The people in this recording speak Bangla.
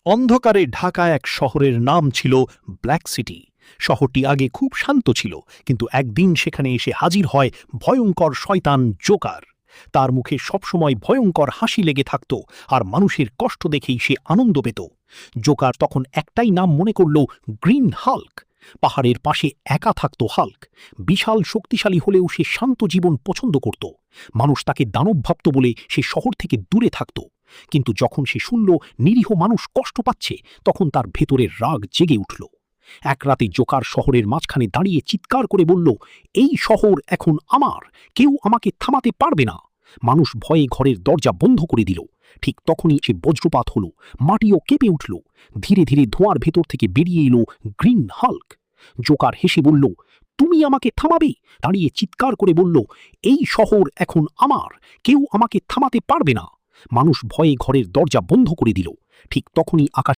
অন্ধকারে ঢাকা এক শহরের নাম ছিল ব্ল্যাক সিটি। শহরটি আগে খুব শান্ত ছিল, কিন্তু একদিন সেখানে এসে হাজির হয় ভয়ঙ্কর শয়তান জোকার। তার মুখে সবসময় ভয়ঙ্কর হাসি লেগে থাকত, আর মানুষের কষ্ট দেখেই সে আনন্দ পেত। জোকার তখন একটাই নাম মনে করল, গ্রিন হাল্ক। পাহাড়ের পাশে একা থাকত হাল্ক। বিশাল শক্তিশালী হলেও সে শান্ত জীবন পছন্দ করত। মানুষ তাকে দানব ভাবত বলে সে শহর থেকে দূরে থাকত। কিন্তু যখন সে শুনল নিরীহ মানুষ কষ্ট পাচ্ছে, তখন তার ভেতরের রাগ জেগে উঠল। এক রাতে জোকার শহরের মাঝখানে দাঁড়িয়ে চিৎকার করে বলল, এই শহর এখন আমার, কেউ আমাকে থামাতে পারবে না। মানুষ ভয়ে ঘরের দরজা বন্ধ করে দিল। ঠিক তখনই সে বজ্রপাত হলো, মাটিও কেঁপে উঠল। ধীরে ধীরে ধোঁয়ার ভেতর থেকে বেরিয়ে এলো গ্রিন হাল্ক। জোকার হেসে বলল, তুমি আমাকে থামাবে? দাঁড়িয়ে চিৎকার করে বলল, এই শহর এখন আমার, কেউ আমাকে থামাতে পারবে না। মানুষ ভয়ে ঘরের দরজা বন্ধ করে দিল। ঠিক তখনই আকাশ